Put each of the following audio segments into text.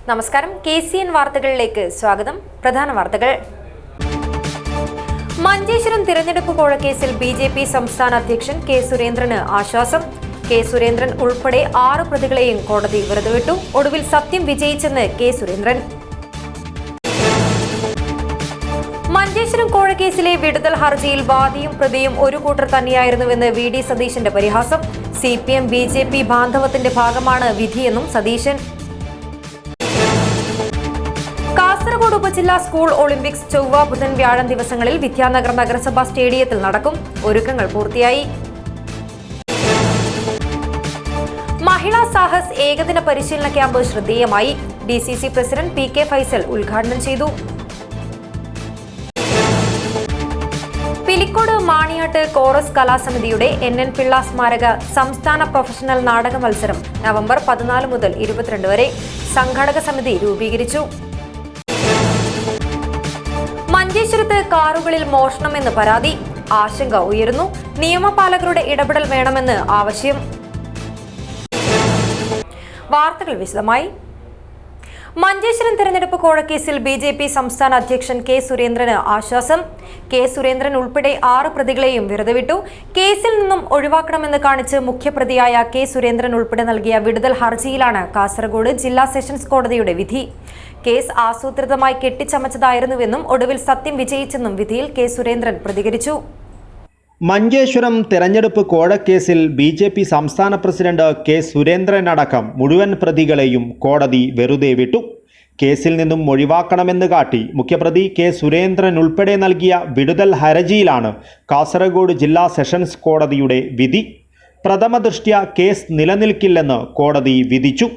നമസ്കാരം. KCN വാർത്തകളിലേക്ക് സ്വാഗതം. പ്രധാന വാർത്തകൾ. മഞ്ചേശ്വരം തിരഞ്ഞെടുപ്പ് കോഴക്കേസിൽ BJP സംസ്ഥാന അധ്യക്ഷൻ K. സുരേന്ദ്രന് ആശ്വാസം. K. സുരേന്ദ്രൻ ഉൾപ്പെടെ 6 പ്രതികളെയും കോടതി വെറുതെ വിട്ടു. ഒടുവിൽ സത്യം വിജയിച്ചെന്ന് K. സുരേന്ദ്രൻ. മഞ്ചേശ്വരം കോഴക്കേസിലെ വിടുതൽ ഹർജിയിൽ വാദിയും പ്രതിയും ഒരു കൂട്ടർ തന്നെയായിരുന്നുവെന്ന് VD സതീശന്റെ പരിഹാസം. CPM BJP ബാന്ധവത്തിന്റെ ഭാഗമാണ് വിധിയെന്നും സതീശൻ. കാസർഗോഡ് ഉപജില്ലാ സ്കൂൾ ഒളിമ്പിക്സ് ചൊവ്വ, ബുധൻ, വ്യാഴം ദിവസങ്ങളിൽ വിദ്യാനഗർ നഗരസഭാ സ്റ്റേഡിയത്തിൽ നടക്കും. ഒരുക്കങ്ങൾ പൂർത്തിയായി. മഹിളാ സാഹസ് ഏകദിന പരിശീലന ക്യാമ്പ് ശ്രദ്ധേയമായി. DCC പ്രസിഡന്റ് PK ഫൈസൽ ഉദ്ഘാടനം ചെയ്തു. പിലിക്കോട് മാണിയാട്ട് കോറസ് കലാസമിതിയുടെ NN പിള്ള സ്മാരക സംസ്ഥാന പ്രൊഫഷണൽ നാടക മത്സരം നവംബർ 14 മുതൽ 22 വരെ സംഘാടക സമിതി രൂപീകരിച്ചു. മഞ്ചേശ്വരത്ത് കാറുകളിൽ മോഷണമെന്ന് പരാതി. ആശങ്ക ഉയരുന്നു. നിയമപാലകരുടെ ഇടപെടൽ വേണമെന്ന് ആവശ്യം. വാർത്തകൾ വിശദമായി. മഞ്ചേശ്വരം തെരഞ്ഞെടുപ്പ് കോഴക്കേസിൽ BJP സംസ്ഥാന അധ്യക്ഷൻ K. സുരേന്ദ്രന് ആശ്വാസം. K. സുരേന്ദ്രൻ ഉൾപ്പെടെ 6 പ്രതികളെയും വെറുതെ വിട്ടു. കേസിൽ നിന്നും ഒഴിവാക്കണമെന്ന് കാണിച്ച് മുഖ്യപ്രതിയായ K. സുരേന്ദ്രൻ ഉൾപ്പെടെ നൽകിയ വിടുതൽ ഹർജിയിലാണ് കാസർഗോഡ് ജില്ലാ സെഷൻസ് കോടതിയുടെ വിധി. കേസ് ആസൂത്രിതമായി കെട്ടിച്ചമച്ചതായിരുന്നുവെന്നും ഒടുവിൽ സത്യം വിജയിച്ചെന്നും വിധിയിൽ K. സുരേന്ദ്രൻ പ്രതികരിച്ചു. മഞ്ചേശ്വരം തെരഞ്ഞെടുപ്പ് കോഴക്കേസിൽ BJP സംസ്ഥാന പ്രസിഡന്റ് K. സുരേന്ദ്രൻ അടക്കം മുഴുവൻ പ്രതികളെയും കോടതി വെറുതെ വിട്ടു. കേസിൽ നിന്നും ഒഴിവാക്കണമെന്ന് കാട്ടി മുഖ്യപ്രതി K. സുരേന്ദ്രൻ ഉൾപ്പെടെ നൽകിയ വിടുതൽ ഹർജിയിലാണ് കാസർഗോഡ് ജില്ലാ സെഷൻസ് കോടതിയുടെ വിധി. പ്രഥമദൃഷ്ട്യാ കേസ് നിലനിൽക്കില്ലെന്ന് കോടതി വിധിച്ചു.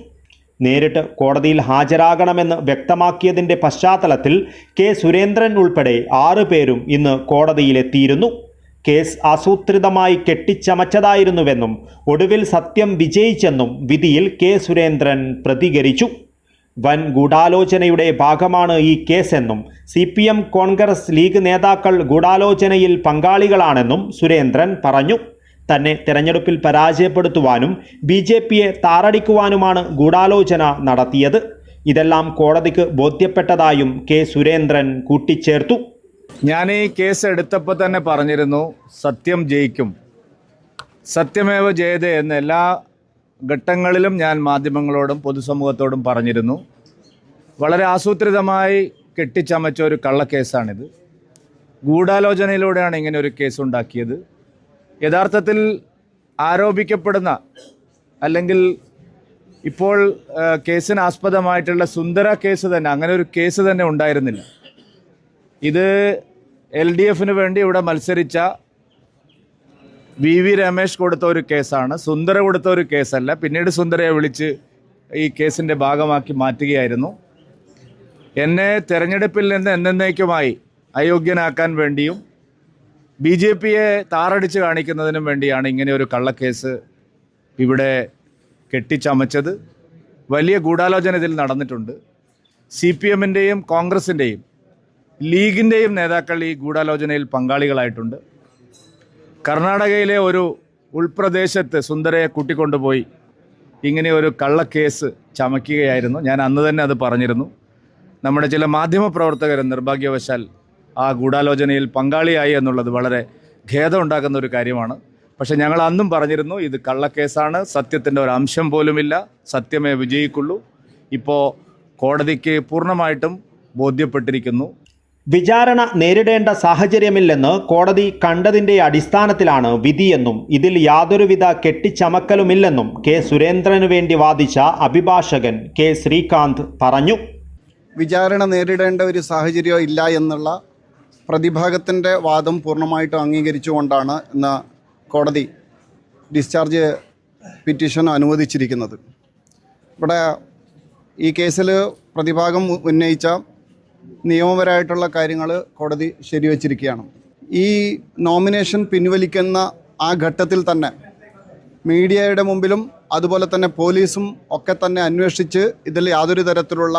നേരിട്ട് കോടതിയിൽ ഹാജരാകണമെന്ന് വ്യക്തമാക്കിയതിൻ്റെ പശ്ചാത്തലത്തിൽ K. സുരേന്ദ്രൻ ഉൾപ്പെടെ 6 പേരും ഇന്ന് കോടതിയിലെത്തിയിരുന്നു. കേസ് ആസൂത്രിതമായി കെട്ടിച്ചമച്ചതായിരുന്നുവെന്നും ഒടുവിൽ സത്യം വിജയിച്ചെന്നും വിധിയിൽ K. സുരേന്ദ്രൻ പ്രതികരിച്ചു. വൻ ഗൂഢാലോചനയുടെ ഭാഗമാണ് ഈ കേസെന്നും CPM കോൺഗ്രസ് ലീഗ് നേതാക്കൾ ഗൂഢാലോചനയിൽ പങ്കാളികളാണെന്നും സുരേന്ദ്രൻ പറഞ്ഞു. തന്നെ തെരഞ്ഞെടുപ്പിൽ പരാജയപ്പെടുത്തുവാനും BJPയെ താറടിക്കുവാനുമാണ് ഗൂഢാലോചന നടത്തിയത്. ഇതെല്ലാം കോടതിക്ക് ബോധ്യപ്പെട്ടതായും K. സുരേന്ദ്രൻ കൂട്ടിച്ചേർത്തു. ഞാൻ ഈ കേസ് എടുത്തപ്പോൾ തന്നെ പറഞ്ഞിരുന്നു, സത്യം ജയിക്കും, സത്യമേവ ജയതേ എന്ന് എല്ലാ ഘട്ടങ്ങളിലും ഞാൻ മാധ്യമങ്ങളോടും പൊതുസമൂഹത്തോടും പറഞ്ഞിരുന്നു. വളരെ ആസൂത്രിതമായി കെട്ടിച്ചമച്ച ഒരു കള്ളക്കേസാണിത്. ഗൂഢാലോചനയിലൂടെയാണ് ഇങ്ങനെ ഒരു കേസുണ്ടാക്കിയത്. യഥാർത്ഥത്തിൽ ആരോപിക്കപ്പെടുന്ന അല്ലെങ്കിൽ ഇപ്പോൾ കേസിന് ആസ്പദമായിട്ടുള്ള സുന്ദര കേസ് തന്നെ, അങ്ങനെ ഒരു കേസ് തന്നെ ഉണ്ടായിരുന്നില്ല. ഇത് LDFന് വേണ്ടി ഇവിടെ മത്സരിച്ച VV രമേശ് കൊടുത്ത ഒരു കേസാണ്, സുന്ദര കൊടുത്ത ഒരു കേസല്ല. പിന്നീട് സുന്ദരയെ വിളിച്ച് ഈ കേസിൻ്റെ ഭാഗമാക്കി മാറ്റുകയായിരുന്നു. എന്നെ തെരഞ്ഞെടുപ്പിൽ നിന്ന് എന്നേക്കുമായി അയോഗ്യനാക്കാൻ വേണ്ടിയും BJPയെ താറടിച്ച് കാണിക്കുന്നതിനും വേണ്ടിയാണ് ഇങ്ങനെ ഒരു കള്ളക്കേസ് ഇവിടെ കെട്ടിച്ചമച്ചത്. വലിയ ഗൂഢാലോചന ഇതിൽ നടന്നിട്ടുണ്ട്. CPMൻ്റെയും കോൺഗ്രസിൻ്റെയും ലീഗിൻ്റെയും നേതാക്കൾ ഈ ഗൂഢാലോചനയിൽ പങ്കാളികളായിട്ടുണ്ട്. കർണാടകയിലെ ഒരു ഉൾപ്രദേശത്ത് സുന്ദരയെ കൂട്ടിക്കൊണ്ടുപോയി ഇങ്ങനെ ഒരു കള്ളക്കേസ് ചമയ്ക്കുകയായിരുന്നു. ഞാൻ അന്ന് തന്നെ അത് പറഞ്ഞിരുന്നു. നമ്മുടെ ചില മാധ്യമപ്രവർത്തകർ നിർഭാഗ്യവശാൽ ആ ഗൂഢാലോചനയിൽ പങ്കാളിയായി എന്നുള്ളത് വളരെ ഖേദമുണ്ടാക്കുന്ന ഒരു കാര്യമാണ്. പക്ഷേ ഞങ്ങൾ അന്നും പറഞ്ഞിരുന്നു, ഇത് കള്ളക്കേസാണ്, സത്യത്തിൻ്റെ ഒരു അംശം പോലുമില്ല, സത്യമേ വിജയിക്കുള്ളൂ. ഇപ്പോൾ കോടതിക്ക് പൂർണ്ണമായിട്ടും ബോധ്യപ്പെട്ടിരിക്കുന്നു. വിചാരണ നേരിടേണ്ട സാഹചര്യമില്ലെന്ന് കോടതി കണ്ടതിൻ്റെ അടിസ്ഥാനത്തിലാണ് വിധിയെന്നും ഇതിൽ യാതൊരുവിധ കെട്ടിച്ചമക്കലുമില്ലെന്നും K. സുരേന്ദ്രന് വേണ്ടി വാദിച്ച അഭിഭാഷകൻ K. ശ്രീകാന്ത് പറഞ്ഞു. വിചാരണ നേരിടേണ്ട ഒരു സാഹചര്യം ഇല്ല എന്നുള്ള പ്രതിഭാഗത്തിൻ്റെ വാദം പൂർണ്ണമായിട്ടും അംഗീകരിച്ചുകൊണ്ടാണ് ഇന്ന് കോടതി ഡിസ്ചാർജ് പിറ്റീഷൻ അനുവദിച്ചിരിക്കുന്നത്. ഇവിടെ ഈ കേസിൽ പ്രതിഭാഗം ഉന്നയിച്ച നിയമപരമായിട്ടുള്ള കാര്യങ്ങൾ കോടതി ശരിവച്ചിരിക്കുകയാണ്. ഈ നോമിനേഷൻ പിൻവലിക്കുന്ന ആ ഘട്ടത്തിൽ തന്നെ മീഡിയയുടെ മുമ്പിലും അതുപോലെ തന്നെ പോലീസും ഒക്കെ തന്നെ അന്വേഷിച്ച് ഇതിൽ യാതൊരു തരത്തിലുള്ള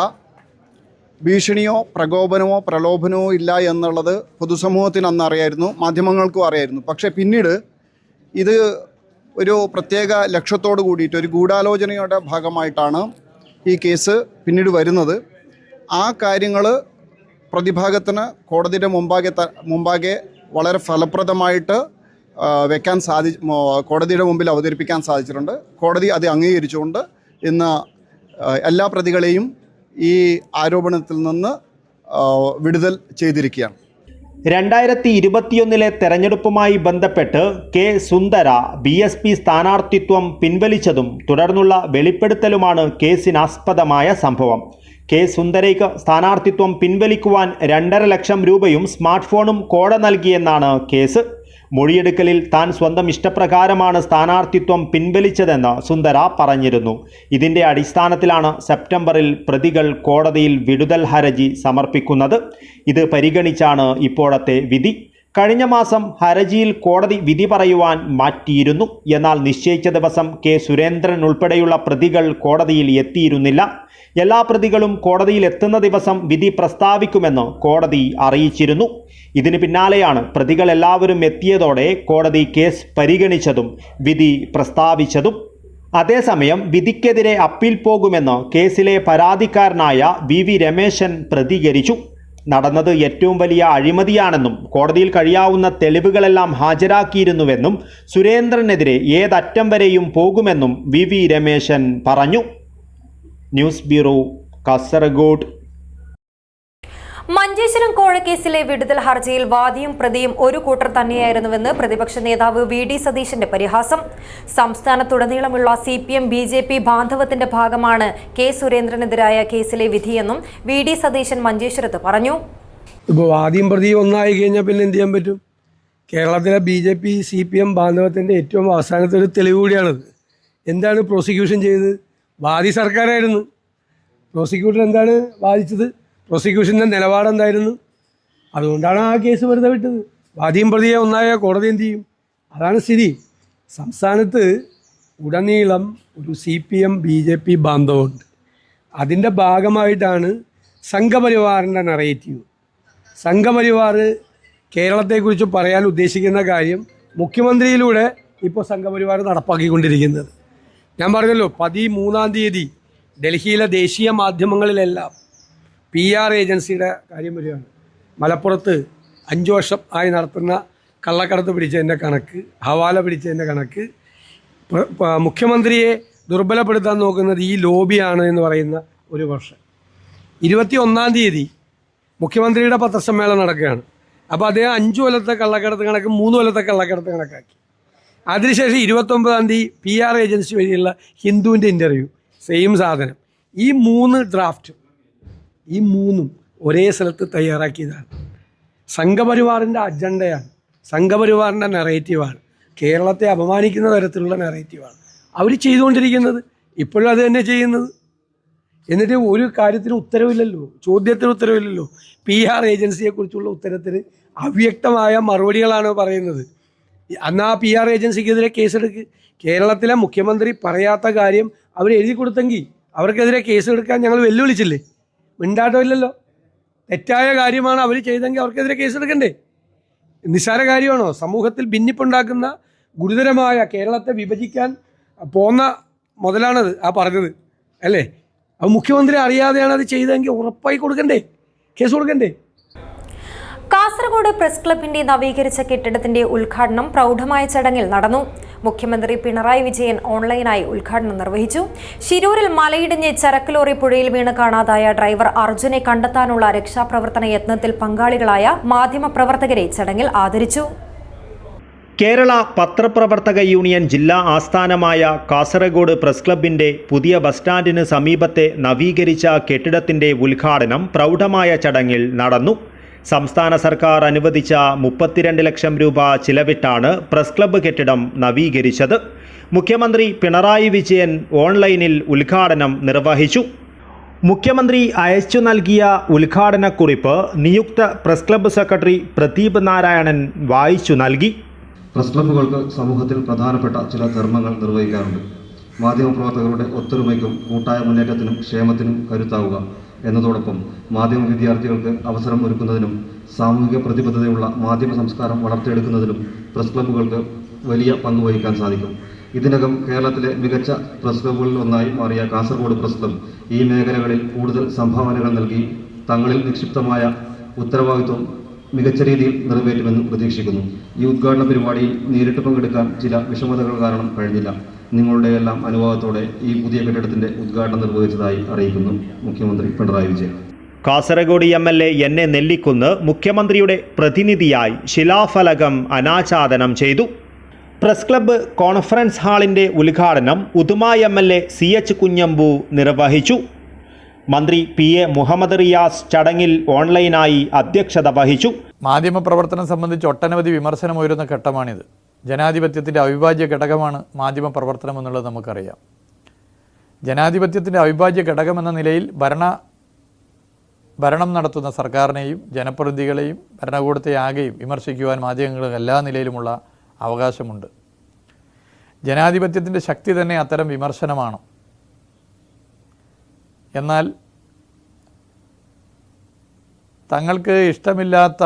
ഭീഷണിയോ പ്രകോപനമോ പ്രലോഭനമോ ഇല്ല എന്നുള്ളത് പൊതുസമൂഹത്തിന് അന്ന് അറിയായിരുന്നു, മാധ്യമങ്ങൾക്കും അറിയായിരുന്നു. പക്ഷേ പിന്നീട് ഇത് ഒരു പ്രത്യേക ലക്ഷ്യത്തോട് കൂടിയിട്ട് ഒരു ഗൂഢാലോചനയുടെ ഭാഗമായിട്ടാണ് ഈ കേസ് പിന്നീട് വരുന്നത്. ആ കാര്യങ്ങൾ പ്രതിഭാഗത്തിന് കോടതിയുടെ മുമ്പാകെ വളരെ ഫലപ്രദമായിട്ട് കോടതിയുടെ മുമ്പിൽ അവതരിപ്പിക്കാൻ സാധിച്ചിട്ടുണ്ട്. കോടതി അത് അംഗീകരിച്ചുകൊണ്ട് ഇന്ന് എല്ലാ പ്രതികളെയും ഈ ആരോപണത്തിൽ നിന്ന് വിടുതൽ ചെയ്തിരിക്കുകയാണ്. 2021 തെരഞ്ഞെടുപ്പുമായി ബന്ധപ്പെട്ട് കെ സുന്ദര BSP സ്ഥാനാർത്ഥിത്വം പിൻവലിച്ചതും തുടർന്നുള്ള വെളിപ്പെടുത്തലുമാണ് കേസിനാസ്പദമായ സംഭവം. കെ സുന്ദരയ്ക്ക് സ്ഥാനാർത്ഥിത്വം പിൻവലിക്കുവാൻ 2.5 ലക്ഷം രൂപയും സ്മാർട്ട് ഫോണും കോഴ നൽകിയെന്നാണ് കേസ്. മൊഴിയെടുക്കലിൽ താൻ സ്വന്തം ഇഷ്ടപ്രകാരമാണ് സ്ഥാനാർത്ഥിത്വം പിൻവലിച്ചതെന്ന് സുന്ദര പറഞ്ഞിരുന്നു. ഇതിൻ്റെ അടിസ്ഥാനത്തിലാണ് സെപ്റ്റംബറിൽ പ്രതികൾ കോടതിയിൽ വിടുതൽ ഹർജി സമർപ്പിക്കുന്നത്. ഇത് പരിഗണിച്ചാണ് ഇപ്പോഴത്തെ വിധി. കഴിഞ്ഞ മാസം ഹർജിയിൽ കോടതി വിധി പറയുവാൻ മാറ്റിയിരുന്നു. എന്നാൽ നിശ്ചയിച്ച ദിവസം കെ സുരേന്ദ്രൻ ഉൾപ്പെടെയുള്ള പ്രതികൾ കോടതിയിൽ എത്തിയിരുന്നില്ല. എല്ലാ പ്രതികളും കോടതിയിൽ എത്തുന്ന ദിവസം വിധി പ്രസ്താവിക്കുമെന്ന് കോടതി അറിയിച്ചിരുന്നു. ഇതിന് പിന്നാലെയാണ് പ്രതികൾ എല്ലാവരും എത്തിയതോടെ കോടതി കേസ് പരിഗണിച്ചതും വിധി പ്രസ്താവിച്ചതും. അതേസമയം വിധിക്കെതിരെ അപ്പീൽ പോകുമെന്ന് കേസിലെ പരാതിക്കാരനായ VV രമേശൻ പ്രതികരിച്ചു. നടന്നത് ഏറ്റവും വലിയ അഴിമതിയാണെന്നും കോടതിയിൽ കഴിയാവുന്ന തെളിവുകളെല്ലാം ഹാജരാക്കിയിരുന്നുവെന്നും സുരേന്ദ്രനെതിരെ ഏതറ്റം വരെയും പോകുമെന്നും VV രമേശൻ പറഞ്ഞു. News bureau, Kasaragod. മഞ്ചേശ്വരം കോഴക്കേസിലെ വിടുതൽ ഹർജിയിൽ വാദിയും പ്രതിയും ഒരു കൂട്ടർ തന്നെയായിരുന്നുവെന്ന് പ്രതിപക്ഷ നേതാവ് VD സതീശന്റെ പരിഹാസം. സംസ്ഥാനത്തുടനീളമുള്ള CPM BJP ബാന്ധവത്തിന്റെ ഭാഗമാണ് കെ സുരേന്ദ്രനെതിരായ കേസിലെ വിധിയെന്നും VD സതീശൻ മഞ്ചേശ്വരത്ത് പറഞ്ഞു. ഇപ്പോൾ വാദിയും പ്രതിയും ഒന്നായി കഴിഞ്ഞാൽ പിന്നെ എന്ത് ചെയ്യാൻ പറ്റും? കേരളത്തിലെ BJP CPM ബാന്ധവത്തിൻ്റെ ഏറ്റവും അവസാനത്തെ ഒരു തെളിവ് കൂടിയാണത്. എന്താണ് പ്രോസിക്യൂഷൻ ചെയ്തത്? വാദി സർക്കാരായിരുന്നു. പ്രോസിക്യൂട്ടർ എന്താണ് വാദിച്ചത്? പ്രോസിക്യൂഷൻ്റെ നിലപാടെന്തായിരുന്നു? അതുകൊണ്ടാണ് ആ കേസ് വെറുതെ വിട്ടത്. വാദിയും പ്രതിയെ ഒന്നായ കോടതി എന്ത് ചെയ്യും? അതാണ് സ്ഥിതി. സംസ്ഥാനത്ത് ഉടനീളം ഒരു CPM BJP ബാന്ധവമുണ്ട്. അതിൻ്റെ ഭാഗമായിട്ടാണ് സംഘപരിവാറിൻ്റെ നറേറ്റീവ്. സംഘപരിവാർ കേരളത്തെക്കുറിച്ച് പറയാൻ ഉദ്ദേശിക്കുന്ന കാര്യം മുഖ്യമന്ത്രിയിലൂടെ ഇപ്പോൾ സംഘപരിവാർ നടപ്പാക്കിക്കൊണ്ടിരിക്കുന്നത്. ഞാൻ പറഞ്ഞല്ലോ, 13-ാം തീയതി ഡൽഹിയിലെ ദേശീയ മാധ്യമങ്ങളിലെല്ലാം PR ഏജൻസിയുടെ കാര്യം വരികയാണ്. മലപ്പുറത്ത് 5 വർഷം ആയി നടത്തുന്ന കള്ളക്കടത്ത് പിടിച്ചതിൻ്റെ കണക്ക്, ഹവാല പിടിച്ചതിൻ്റെ കണക്ക്, മുഖ്യമന്ത്രിയെ ദുർബലപ്പെടുത്താൻ നോക്കുന്നത് ഈ ലോബിയാണ് എന്ന് പറയുന്ന ഒരു വർഷം. 21-ാം തീയതി മുഖ്യമന്ത്രിയുടെ പത്രസമ്മേളനം നടക്കുകയാണ്. അപ്പോൾ അദ്ദേഹം 5 കൊല്ലത്തെ കള്ളക്കടത്ത് കണക്ക് 3 കൊല്ലത്തെ കള്ളക്കടത്ത് കണക്കാക്കി. അതിനുശേഷം 29-ാം തീയതി PR ഏജൻസി വഴിയുള്ള ഹിന്ദുവിൻ്റെ ഇൻ്റർവ്യൂ, സെയിം സാധനം. ഈ 3 ഡ്രാഫ്റ്റ്, ഈ 3ഉം ഒരേ സ്ഥലത്ത് തയ്യാറാക്കിയതാണ്. സംഘപരിവാറിൻ്റെ അജണ്ടയാണ്, സംഘപരിവാറിൻ്റെ നെറേറ്റീവാണ്, കേരളത്തെ അപമാനിക്കുന്ന തരത്തിലുള്ള നെറേറ്റീവാണ് അവർ ചെയ്തുകൊണ്ടിരിക്കുന്നത്. ഇപ്പോഴും അത് തന്നെ ചെയ്യുന്നത്. എന്നിട്ട് ഒരു കാര്യത്തിന് ഉത്തരവില്ലല്ലോ, ചോദ്യത്തിന് ഉത്തരവില്ലല്ലോ. PR ഏജൻസിയെക്കുറിച്ചുള്ള ഉത്തരത്തിന് അവ്യക്തമായ മറുപടികളാണ് പറയുന്നത്. അന്ന് ആ PR ഏജൻസിക്കെതിരെ കേസെടുക്ക്. കേരളത്തിലെ മുഖ്യമന്ത്രി പറയാത്ത കാര്യം അവർ എഴുതി കൊടുത്തെങ്കിൽ അവർക്കെതിരെ കേസെടുക്കാൻ ഞങ്ങൾ വെല്ലുവിളിച്ചില്ലേ? മിണ്ടാട്ടമില്ലല്ലോ. തെറ്റായ കാര്യമാണ് അവർ ചെയ്തെങ്കിൽ അവർക്കെതിരെ കേസെടുക്കണ്ടേ? നിസ്സാര കാര്യമാണോ? സമൂഹത്തിൽ ഭിന്നിപ്പുണ്ടാക്കുന്ന ഗുരുതരമായ, കേരളത്തെ വിഭജിക്കാൻ പോന്ന മുതലാണത് ആ പറഞ്ഞത്, അല്ലേ? അപ്പോൾ മുഖ്യമന്ത്രി അറിയാതെയാണ് അത് ചെയ്തതെങ്കിൽ ഉറപ്പായി കൊടുക്കണ്ടേ? കേസ് കൊടുക്കണ്ടേ? കാസർഗോഡ് പ്രസ് ക്ലബിന്റെ നവീകരിച്ച കെട്ടിടത്തിന്റെ ഉദ്ഘാടനം പ്രൗഢമായ ചടങ്ങിൽ നടന്നു. മുഖ്യമന്ത്രി പിണറായി വിജയൻ ഓൺലൈനായി ഉദ്ഘാടനം നിർവഹിച്ചു. ശിരൂരിൽ മലയിടിഞ്ഞ് ചരക്ക് ലോറി പുഴയിൽ വീണ് കാണാതായ ഡ്രൈവർ അർജുനെ കണ്ടെത്താനുള്ള രക്ഷാപ്രവർത്തന യത്നത്തിൽ പങ്കാളികളായ മാധ്യമപ്രവർത്തകരെ ചടങ്ങിൽ ആദരിച്ചു. കേരള പത്രപ്രവർത്തക യൂണിയൻ ജില്ലാ ആസ്ഥാനമായ കാസർഗോഡ് പ്രസ് ക്ലബിന്റെ പുതിയ ബസ് സ്റ്റാൻഡിന് സമീപത്തെ നവീകരിച്ച കെട്ടിടത്തിന്റെ ഉദ്ഘാടനം പ്രൗഢമായ ചടങ്ങിൽ നടന്നു. സംസ്ഥാന സർക്കാർ അനുവദിച്ച 32 ലക്ഷം രൂപ ചിലവിട്ടാണ് പ്രസ് ക്ലബ്ബ് കെട്ടിടം നവീകരിച്ചത്. മുഖ്യമന്ത്രി പിണറായി വിജയൻ ഓൺലൈനിൽ ഉദ്ഘാടനം നിർവഹിച്ചു. മുഖ്യമന്ത്രി അയച്ചു നൽകിയ ഉദ്ഘാടനക്കുറിപ്പ് നിയുക്ത press club secretary Pradeep Narayanan വായിച്ചു നൽകി. പ്രസ് ക്ലബ്ബുകൾക്ക് സമൂഹത്തിൽ പ്രധാനപ്പെട്ട ചില ധർമ്മങ്ങൾ നിർവഹിക്കാറുണ്ട്. മാധ്യമപ്രവർത്തകരുടെ ഒത്തൊരുമയ്ക്കും കൂട്ടായ മുന്നേറ്റത്തിനും ക്ഷേമത്തിനും കരുത്താവുക എന്നതോടൊപ്പം മാധ്യമ വിദ്യാർത്ഥികൾക്ക് അവസരം ഒരുക്കുന്നതിനും സാമൂഹിക പ്രതിബദ്ധതയുള്ള മാധ്യമ സംസ്കാരം വളർത്തിയെടുക്കുന്നതിനും പ്രസ് ക്ലബ്ബുകൾക്ക് വലിയ പങ്ക് വഹിക്കാൻ സാധിക്കും. ഇതിനകം കേരളത്തിലെ മികച്ച പ്രസ് ക്ലബ്ബുകളിൽ ഒന്നായി മാറിയ കാസർഗോഡ് പ്രസ് ക്ലബ്ബ് ഈ മേഖലകളിൽ കൂടുതൽ സംഭാവനകൾ നൽകി തങ്ങളിൽ നിക്ഷിപ്തമായ ഉത്തരവാദിത്വം മികച്ച രീതിയിൽ നിറവേറ്റുമെന്ന് പ്രതീക്ഷിക്കുന്നു. ഈ ഉദ്ഘാടന പരിപാടിയിൽ നേരിട്ട് പങ്കെടുക്കാൻ ചില വിഷമതകൾ കാരണം കഴിഞ്ഞില്ല. നിങ്ങളുടെ എല്ലാം അനുവാദത്തോടെ ഈ പുതിയ കെട്ടിടത്തിന്റെ ഉദ്ഘാടനം നിർവഹിച്ചതായി അറിയിക്കുന്നു. മുഖ്യമന്ത്രി പിണറായി വിജയൻ. കാസർഗോഡ് MLA NA നെല്ലിക്കുന്ന് മുഖ്യമന്ത്രിയുടെ പ്രതിനിധിയായി ശിലാഫലകം അനാച്ഛാദനം ചെയ്തു. പ്രസ് ക്ലബ്ബ് കോൺഫറൻസ് ഹാളിൻ്റെ ഉദ്ഘാടനം ഉദുമ MLA CH കുഞ്ഞമ്പു നിർവഹിച്ചു. മന്ത്രി PA മുഹമ്മദ് റിയാസ് ചടങ്ങിൽ ഓൺലൈനായി അധ്യക്ഷത വഹിച്ചു. മാധ്യമപ്രവർത്തനം സംബന്ധിച്ച് ഒട്ടനവധി വിമർശനമുയരുന്ന ഘട്ടമാണിത്. ജനാധിപത്യത്തിൻ്റെ അവിഭാജ്യ ഘടകമാണ് മാധ്യമപ്രവർത്തനം എന്നുള്ളത് നമുക്കറിയാം. ജനാധിപത്യത്തിൻ്റെ അവിഭാജ്യ ഘടകമെന്ന നിലയിൽ ഭരണം നടത്തുന്ന സർക്കാരിനെയും ജനപ്രതിനിധികളെയും ഭരണകൂടത്തെ ആകെയും വിമർശിക്കുവാൻ മാധ്യമങ്ങൾക്ക് എല്ലാ നിലയിലുമുള്ള അവകാശമുണ്ട്. ജനാധിപത്യത്തിൻ്റെ ശക്തി തന്നെ അത്തരം വിമർശനമാണ്. എന്നാൽ തങ്ങൾക്ക് ഇഷ്ടമില്ലാത്ത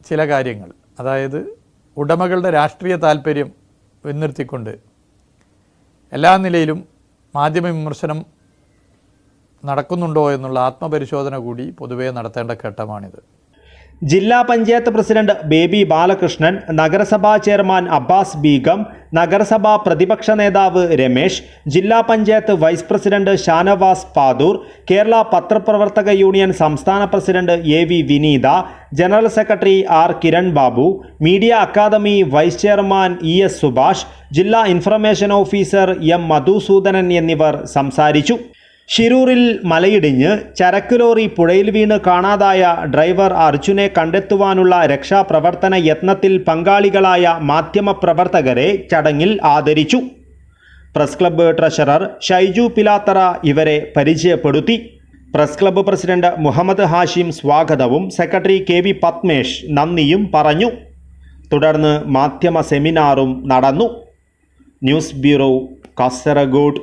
ചില കാര്യങ്ങൾ, അതായത് ഉടമകളുടെ രാഷ്ട്രീയ താൽപ്പര്യം മുൻനിർത്തിക്കൊണ്ട് എല്ലാ നിലയിലും മാധ്യമ വിമർശനം നടക്കുന്നുണ്ടോ എന്നുള്ള ആത്മപരിശോധന കൂടി പൊതുവെ നടത്തേണ്ട ഘട്ടമാണിത്. ജില്ലാ പഞ്ചായത്ത് പ്രസിഡന്റ് ബേബി ബാലകൃഷ്ണൻ, നഗരസഭാ ചെയർമാൻ അബ്ബാസ് ബീഗം, നഗരസഭാ പ്രതിപക്ഷ നേതാവ് രമേശ്, ജില്ലാ പഞ്ചായത്ത് വൈസ് പ്രസിഡന്റ് ഷാനവാസ് പാദൂർ, കേരള പത്രപ്രവർത്തക യൂണിയൻ സംസ്ഥാന president AV Vineetha, general secretary R Kiran Babu, media academy vice chairman ES Subhash, ജില്ലാ ഇൻഫർമേഷൻ ഓഫീസർ M മധുസൂദനൻ എന്നിവർ സംസാരിച്ചു. ഷിരൂരിൽ മലയിടിഞ്ഞ് ചരക്ക് ലോറി പുഴയിൽ വീണ് കാണാതായ ഡ്രൈവർ അർജുനെ കണ്ടെത്തുവാനുള്ള രക്ഷാപ്രവർത്തന യത്നത്തിൽ പങ്കാളികളായ മാധ്യമപ്രവർത്തകരെ ചടങ്ങിൽ ആദരിച്ചു. Press club treasurer Shaiju Pilathara ഇവരെ പരിചയപ്പെടുത്തി. Press club president Muhammad Hashim സ്വാഗതവും സെക്രട്ടറി KV പത്മേഷ് നന്ദിയും പറഞ്ഞു. തുടർന്ന് മാധ്യമ സെമിനാറും നടന്നു. News bureau, Kasaragod.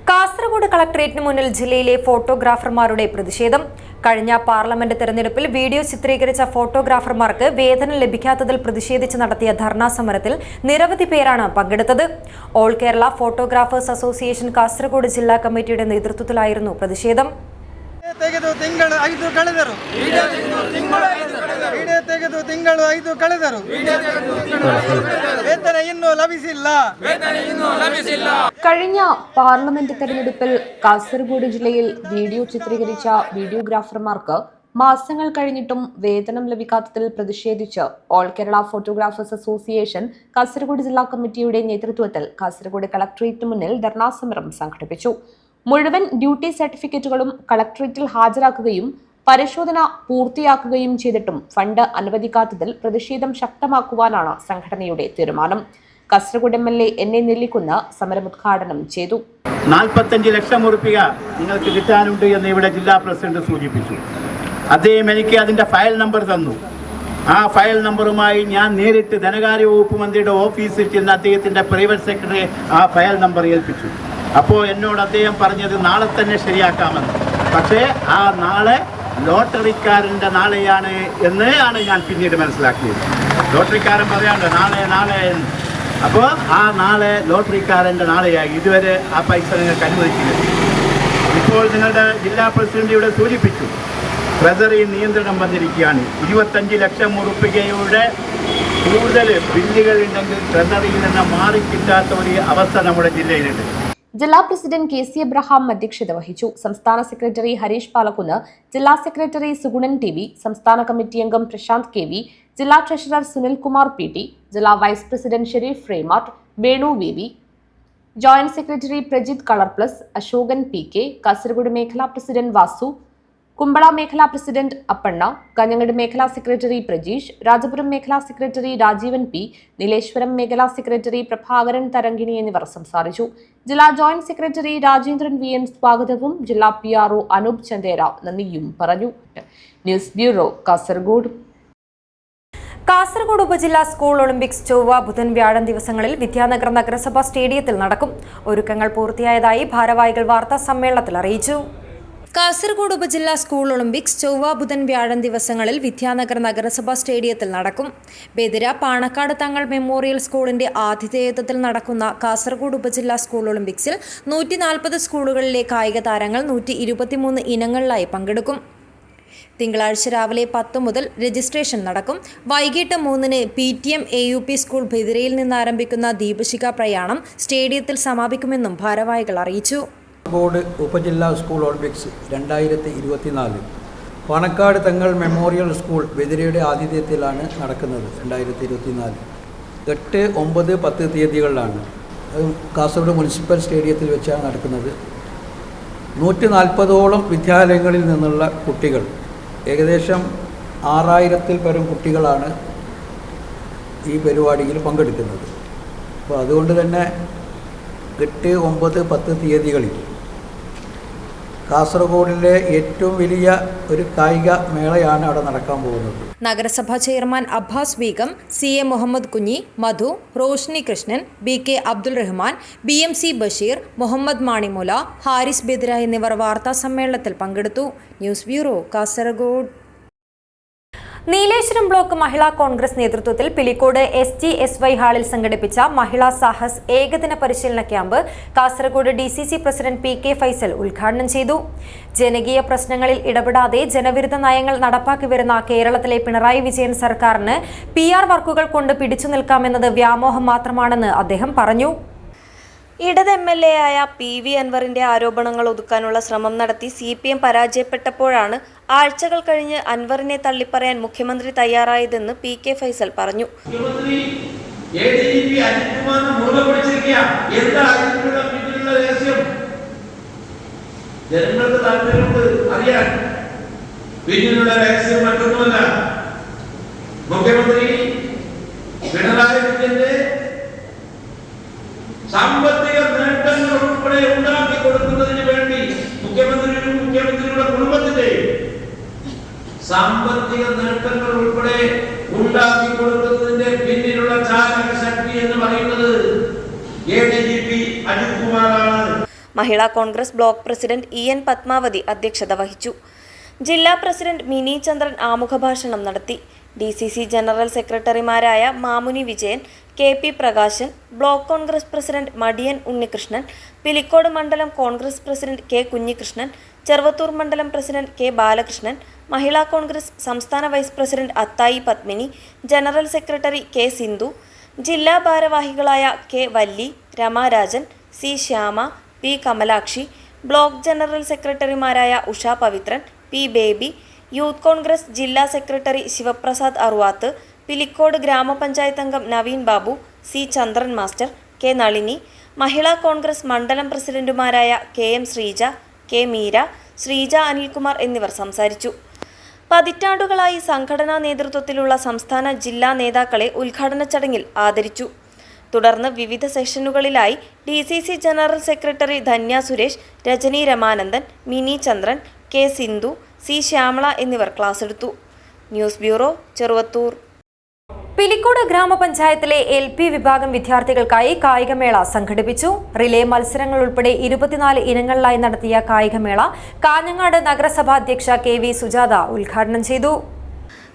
കാസർഗോഡ് കളക്ടറേറ്റിന് മുന്നിൽ ജില്ലയിലെ ഫോട്ടോഗ്രാഫർമാരുടെ പ്രതിഷേധം. കഴിഞ്ഞ പാർലമെന്റ് തെരഞ്ഞെടുപ്പിൽ വീഡിയോ ചിത്രീകരിച്ച ഫോട്ടോഗ്രാഫർമാർക്ക് വേതനം ലഭിക്കാത്തതിൽ പ്രതിഷേധിച്ച് നടത്തിയ ധർണാ സമരത്തിൽ നിരവധി പേരാണ് പങ്കെടുത്തത്. All Kerala photographers association Kasaragod ജില്ലാ കമ്മിറ്റിയുടെ നേതൃത്വത്തിലായിരുന്നു പ്രതിഷേധം. ತೆಗೆದು ತಿಂಗಳು 5 ಕಳೆದರು ವಿಡಿಯೋ ತೆಗೆದು ತಿಂಗಳು 5 ಕಳೆದರು ವೇತನ ಇನ್ನೂ ಲಭಿಸಿಲ್ಲ. കഴിഞ്ഞ പാർലമെന്റ് തെരഞ്ഞെടുപ്പിൽ കാസർഗോഡ് ജില്ലയിൽ വീഡിയോ ചിത്രീകരിച്ച വീഡിയോഗ്രാഫർമാർക്ക് മാസങ്ങൾ കഴിഞ്ഞിട്ടും വേതനം ലഭിക്കാത്തതിൽ പ്രതിഷേധിച്ച് all Kerala photographers association Kasaragod ജില്ലാ കമ്മിറ്റിയുടെ നേതൃത്വത്തിൽ കാസർഗോഡ് കളക്ടറേറ്റിന് മുന്നിൽ ധർണാ സമരം സംഘടിപ്പിച്ചു. മുഴുവൻ ഡ്യൂട്ടി സർട്ടിഫിക്കറ്റുകളും കളക്ടറേറ്റിൽ ഹാജരാക്കുകയും പരിശോധന പൂർത്തിയാക്കുകയും ചെയ്തിട്ടും ഫണ്ട് അനുവദിക്കാത്തതിൽ പ്രതിഷേധം ശക്തമാക്കുവാനാണ് സംഘടനയുടെ തീരുമാനം. കാസർഗോഡ് MLA NA നെല്ലിക്കുന്ന് സമരം ഉദ്ഘാടനം ചെയ്തു. 45 ലക്ഷം രൂപ നിങ്ങൾക്ക് കിട്ടാനുണ്ട് എന്ന് ഇവിടെ ജില്ലാ പ്രസിഡന്റ് സൂചിപ്പിച്ചു. അദ്ദേഹം എനിക്ക് അതിൻ്റെ ഫയൽ നമ്പർ തന്നു. ആ ഫയൽ നമ്പറുമായി ഞാൻ നേരിട്ട് ധനകാര്യ വകുപ്പ് മന്ത്രിയുടെ ഓഫീസിൽ ചെന്ന് അദ്ദേഹത്തിൻ്റെ പ്രൈവറ്റ് സെക്രട്ടറി ആ ഫയൽ നമ്പർ ഏൽപ്പിച്ചു. അപ്പോൾ എന്നോട് അദ്ദേഹം പറഞ്ഞത് നാളെ തന്നെ ശരിയാക്കാമെന്ന്. പക്ഷേ ആ നാളെ ലോട്ടറിക്കാരൻ്റെ നാളെയാണ് എന്നാണ് ഞാൻ പിന്നീട് മനസ്സിലാക്കിയത്. ലോട്ടറിക്കാരൻ പറയാണ്ട് നാളെ എന്ന്. അപ്പോൾ ആ നാളെ ലോട്ടറിക്കാരൻ്റെ നാളെയായി. ഇതുവരെ ആ പൈസ നിങ്ങൾക്ക് അനുവദിച്ചില്ല. ഇപ്പോൾ നിങ്ങളുടെ ജില്ലാ പ്രസിഡന്റ് ഇവിടെ സൂചിപ്പിച്ചു, ട്രഷറി നിയന്ത്രണം വന്നിരിക്കുകയാണ്. 25 ലക്ഷം രൂപയുടെ കൂടുതൽ ബില്ലുകൾ ഉണ്ടെങ്കിൽ ട്രഷറിയിൽ നിന്ന് മാറിക്കിട്ടാത്ത ഒരു അവസ്ഥ നമ്മുടെ ജില്ലയിലുണ്ട്. ജില്ലാ പ്രസിഡന്റ് KC എബ്രഹാം അധ്യക്ഷത വഹിച്ചു. സംസ്ഥാന സെക്രട്ടറി ഹരീഷ് പാലക്കുന്ന്, ജില്ലാ സെക്രട്ടറി സുഗുണൻ TV, സംസ്ഥാന കമ്മിറ്റി അംഗം പ്രശാന്ത് KV, ജില്ലാ ട്രഷറർ സുനിൽകുമാർ PT, ജില്ലാ vice president Sharif frame art, Venu VV, joint secretary Prajith colour plus, Ashokan PK, Kasaragod മേഖലാ പ്രസിഡന്റ് വാസു, കുമ്പള മേഖലാ പ്രസിഡന്റ് അപ്പണ്ണ, കാഞ്ഞങ്ങാട് മേഖലാ സെക്രട്ടറി പ്രജീഷ്, രാജപുരം മേഖലാ സെക്രട്ടറി രാജീവൻ P, നീലേശ്വരം മേഖലാ സെക്രട്ടറി പ്രഭാകരൻ തരങ്കിണി എന്നിവർ സംസാരിച്ചു. ജില്ലാ ജോയിന്റ് സെക്രട്ടറി രാജേന്ദ്രൻ VN സ്വാഗതവും ജില്ലാ PRO അനൂപ് ചന്ദേര നന്ദിയും പറഞ്ഞു. News bureau, Kasaragod. കാസർഗോഡ് ഉപജില്ലാ സ്കൂൾ ഒളിമ്പിക്സ് ചൊവ്വ, ബുധൻ, വ്യാഴം ദിവസങ്ങളിൽ വിദ്യാനഗർ നഗരസഭ സ്റ്റേഡിയത്തിൽ നടക്കും. ഒരുക്കങ്ങൾ പൂർത്തിയായതായി ഭാരവാഹികൾ വാർത്താ സമ്മേളനത്തിൽ അറിയിച്ചു. കാസർഗോഡ് ഉപജില്ലാ സ്കൂൾ ഒളിമ്പിക്സ് ചൊവ്വ ബുധൻ വ്യാഴം ദിവസങ്ങളിൽ വിദ്യാനഗർ നഗരസഭാ സ്റ്റേഡിയത്തിൽ നടക്കും. ബെതിര പാണക്കാട് തങ്ങൾ മെമ്മോറിയൽ സ്കൂളിന്റെ ആതിഥേയത്വത്തിൽ നടക്കുന്ന കാസർഗോഡ് ഉപജില്ലാ സ്കൂൾ ഒളിമ്പിക്സിൽ 140 സ്കൂളുകളിലെ കായിക താരങ്ങൾ 123 ഇനങ്ങളിലായി പങ്കെടുക്കും. തിങ്കളാഴ്ച രാവിലെ 10 മുതൽ രജിസ്ട്രേഷൻ നടക്കും. വൈകിട്ട് 3-ന് PTM AUP സ്കൂൾ ബെതിരയിൽ നിന്ന് ആരംഭിക്കുന്ന ദീപശിഖ പ്രയാണം സ്റ്റേഡിയത്തിൽ സമാപിക്കുമെന്നും ഭാരവാഹികൾ അറിയിച്ചു. കാസർഗോഡ് ഉപജില്ലാ സ്കൂൾ ഒളിമ്പിക്സ് 2024 പാണക്കാട് തങ്ങൾ മെമ്മോറിയൽ സ്കൂൾ ബെതിരയുടെ ആതിഥ്യത്തിലാണ് നടക്കുന്നത്. 2024 8, 9, 10 തീയതികളിലാണ്. കാസർഗോഡ് മുനിസിപ്പൽ സ്റ്റേഡിയത്തിൽ വെച്ചാണ് നടക്കുന്നത്. 140ഓളം വിദ്യാലയങ്ങളിൽ നിന്നുള്ള കുട്ടികൾ, ഏകദേശം 6000-ൽ പരം കുട്ടികളാണ് ഈ പരിപാടിയിൽ പങ്കെടുക്കുന്നത്. അപ്പോൾ അതുകൊണ്ട് തന്നെ 8, 9, 10 തീയതികളിൽ കാസർഗോഡിലെ ഏറ്റവും വലിയ ഒരു കായിക മേളയാണ് അവിടെ നടക്കാൻ പോകുന്നത്. നഗരസഭാ chairman Abbas Begum, CA Muhammad Kunhi, Madhu, Roshni Krishnan, BK Abdul Rahman, BMC Basheer, Muhammad മാണിമുല, Haris Bedira എന്നിവർ വാർത്താ സമ്മേളനത്തിൽ പങ്കെടുത്തു. News bureau, Kasaragod. Nileshwaram block Mahila Congress നേതൃത്വത്തിൽ പിലിക്കോട് SGSY ഹാളിൽ സംഘടിപ്പിച്ച മഹിളാ സാഹസ് ഏകദിന പരിശീലന camp Kasaragod DCC president PK Faisal ഉദ്ഘാടനം ചെയ്തു. ജനകീയ പ്രശ്നങ്ങളിൽ ഇടപെടാതെ ജനവിരുദ്ധ നയങ്ങൾ നടപ്പാക്കി വരുന്ന കേരളത്തിലെ പിണറായി വിജയൻ സർക്കാരിന് PR വർക്കുകൾ കൊണ്ട് പിടിച്ചു നിൽക്കാമെന്നത് വ്യാമോഹം മാത്രമാണെന്ന് അദ്ദേഹം പറഞ്ഞു. ഇടത് MLA ആയ PV അൻവറിന്റെ ആരോപണങ്ങൾ ഒതുക്കാനുള്ള ശ്രമം നടത്തി CPM പരാജയപ്പെട്ടപ്പോഴാണ് ആഴ്ചകൾ കഴിഞ്ഞ് അൻവറിനെ തള്ളിപ്പറയാൻ മുഖ്യമന്ത്രി തയ്യാറായതെന്ന് PK ഫൈസൽ പറഞ്ഞു. സാമ്പത്തിക നേട്ടങ്ങൾ ഉൾപ്പെടെ ഉണ്ടാക്കി കൊടുക്കുന്നതിന് വേണ്ടി മുഖ്യമന്ത്രിയുടെ കുടുംബത്തിന്റെയും സാമ്പത്തിക നേട്ടങ്ങൾ ഉൾപ്പെടെ ഉണ്ടാക്കി കൊടുക്കുന്നതിന്റെ പിന്നിലുള്ള ചാലക ശക്തി എന്ന് പറയുന്നത് ADGP അജിത് കുമാറാണ്. Mahila Congress block president EN Padmavathi അധ്യക്ഷത വഹിച്ചു. ജില്ലാ പ്രസിഡന്റ് മിനി ചന്ദ്രൻ ആമുഖഭാഷണം നടത്തി. DCC ജനറൽ സെക്രട്ടറിമാരായ Mamuni Vijayan, KP Prakashan, block Congress president Madiyan Unnikrishnan, Pilicode മണ്ഡലം കോൺഗ്രസ് പ്രസിഡന്റ് K കുഞ്ഞികൃഷ്ണൻ, ചെറുവത്തൂർ മണ്ഡലം പ്രസിഡന്റ് K ബാലകൃഷ്ണൻ, മഹിളാ കോൺഗ്രസ് സംസ്ഥാന vice president Athayi Padmini, general secretary K Sindhu, ജില്ലാ ഭാരവാഹികളായ K Valli, Ramarajan, C Shyama, P Kamalakshi, block general സെക്രട്ടറിമാരായ ഉഷ പവിത്രൻ, P ബേബി, യൂത്ത് കോൺഗ്രസ് ജില്ലാ സെക്രട്ടറി ശിവപ്രസാദ് അറുവാത്ത്, പിലിക്കോട് ഗ്രാമപഞ്ചായത്ത് അംഗം Naveen Babu, C Chandran master, K Nalini, Mahila Congress മണ്ഡലം പ്രസിഡന്റുമാരായ KM ശ്രീജ, K മീര, ശ്രീജ അനിൽകുമാർ എന്നിവർ സംസാരിച്ചു. പതിറ്റാണ്ടുകളായി സംഘടനാ നേതൃത്വത്തിലുള്ള സംസ്ഥാന ജില്ലാ നേതാക്കളെ ഉദ്ഘാടന ചടങ്ങിൽ ആദരിച്ചു. തുടർന്ന് വിവിധ സെഷനുകളിലായി DCC general secretary Dhanya Suresh, Rajani Ramanandan, Mini Chandran, K Sindhu, C Shyamala എന്നിവർ ക്ലാസ് എടുത്തു. News bureau, Cheruvathur. പിലിക്കോട് ഗ്രാമപഞ്ചായത്തിലെ LP വിഭാഗം വിദ്യാർത്ഥികൾക്കായി കായികമേള സംഘടിപ്പിച്ചു. റിലേ മത്സരങ്ങൾ ഉൾപ്പെടെ 24 ഇനങ്ങളിലായി നടത്തിയ കായികമേള കാഞ്ഞങ്ങാട് നഗരസഭാ അധ്യക്ഷ KV സുജാത ഉദ്ഘാടനം ചെയ്തു.